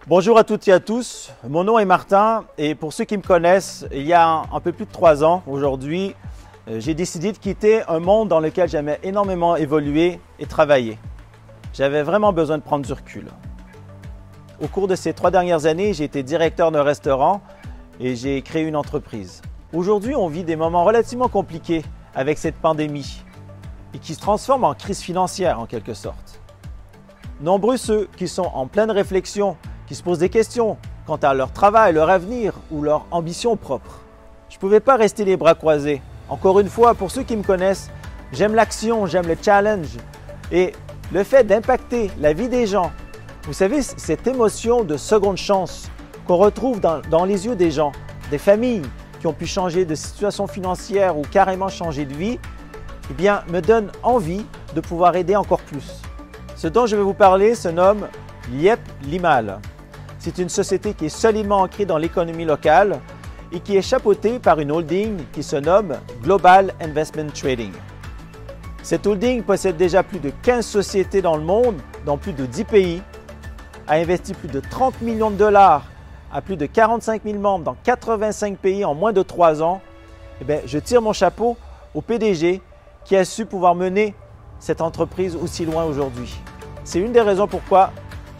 Bonjour à toutes et à tous, mon nom est Martin et pour ceux qui me connaissent, il y a un peu plus de 3 ans aujourd'hui, j'ai décidé de quitter un monde dans lequel j'aimais énormément évoluer et travailler. J'avais vraiment besoin de prendre du recul. Au cours de ces 3 dernières années, j'ai été directeur d'un restaurant et j'ai créé une entreprise. Aujourd'hui, on vit des moments relativement compliqués avec cette pandémie et qui se transforme en crise financière en quelque sorte. Nombreux ceux qui sont en pleine réflexion, qui se posent des questions quant à leur travail, leur avenir ou leur ambition propre. Je ne pouvais pas rester les bras croisés. Encore une fois, pour ceux qui me connaissent, j'aime l'action, j'aime le challenge et le fait d'impacter la vie des gens. Vous savez, cette émotion de seconde chance qu'on retrouve dans les yeux des gens, des familles qui ont pu changer de situation financière ou carrément changer de vie, eh bien, me donne envie de pouvoir aider encore plus. Ce dont je vais vous parler se nomme Liep Limal. C'est une société qui est solidement ancrée dans l'économie locale et qui est chapeautée par une holding qui se nomme Global Investment Trading. Cette holding possède déjà plus de 15 sociétés dans le monde, dans plus de 10 pays, a investi plus de 30 millions de dollars à plus de 45 000 membres dans 85 pays en moins de 3 ans. Eh bien, je tire mon chapeau au PDG qui a su pouvoir mener cette entreprise aussi loin aujourd'hui. C'est une des raisons pourquoi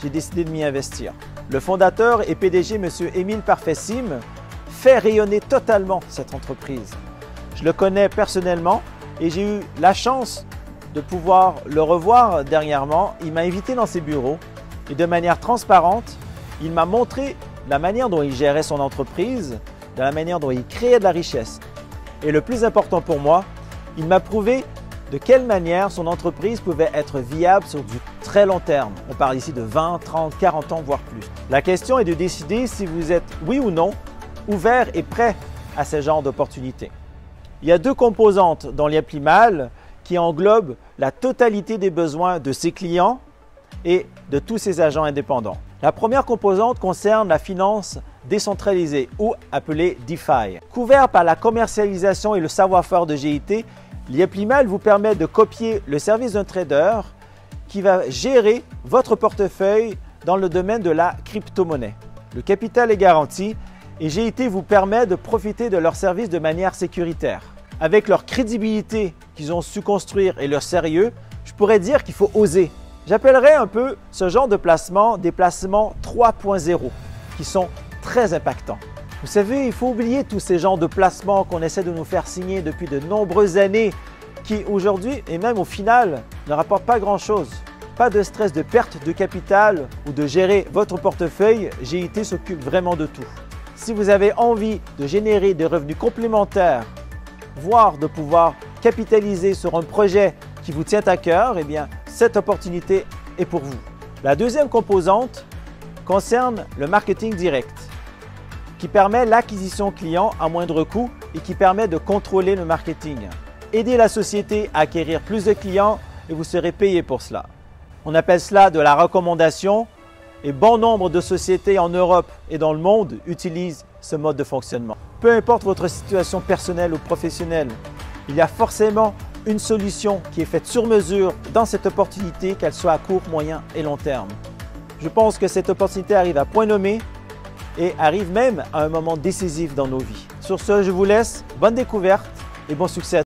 j'ai décidé de m'y investir. Le fondateur et PDG, M. Émile Parfessim, fait rayonner totalement cette entreprise. Je le connais personnellement et j'ai eu la chance de pouvoir le revoir dernièrement. Il m'a invité dans ses bureaux et de manière transparente, il m'a montré la manière dont il gérait son entreprise, de la manière dont il créait de la richesse. Et le plus important pour moi, il m'a prouvé de quelle manière son entreprise pouvait être viable sur du très long terme. On parle ici de 20, 30, 40 ans, voire plus. La question est de décider si vous êtes, oui ou non, ouvert et prêt à ce genre d'opportunités. Il y a 2 composantes dans Liep Limal qui englobent la totalité des besoins de ses clients et de tous ses agents indépendants. La première composante concerne la finance décentralisée ou appelée DeFi. Couvert par la commercialisation et le savoir-faire de GIT, Liep Limal vous permet de copier le service d'un trader qui va gérer votre portefeuille dans le domaine de la crypto-monnaie. Le capital est garanti et GIT vous permet de profiter de leurs services de manière sécuritaire. Avec leur crédibilité qu'ils ont su construire et leur sérieux, je pourrais dire qu'il faut oser. J'appellerais un peu ce genre de placement des placements 3.0 qui sont très impactants. Vous savez, il faut oublier tous ces genres de placements qu'on essaie de nous faire signer depuis de nombreuses années qui aujourd'hui et même au final ne rapportent pas grand-chose. Pas de stress de perte de capital ou de gérer votre portefeuille, GIT s'occupe vraiment de tout. Si vous avez envie de générer des revenus complémentaires, voire de pouvoir capitaliser sur un projet qui vous tient à cœur, eh bien, cette opportunité est pour vous. La deuxième composante concerne le marketing direct, qui permet l'acquisition client à moindre coût et qui permet de contrôler le marketing. Aidez la société à acquérir plus de clients et vous serez payé pour cela. On appelle cela de la recommandation et bon nombre de sociétés en Europe et dans le monde utilisent ce mode de fonctionnement. Peu importe votre situation personnelle ou professionnelle, il y a forcément une solution qui est faite sur mesure dans cette opportunité, qu'elle soit à court, moyen et long terme. Je pense que cette opportunité arrive à point nommé et arrive même à un moment décisif dans nos vies. Sur ce, je vous laisse. Bonne découverte et bon succès à tous.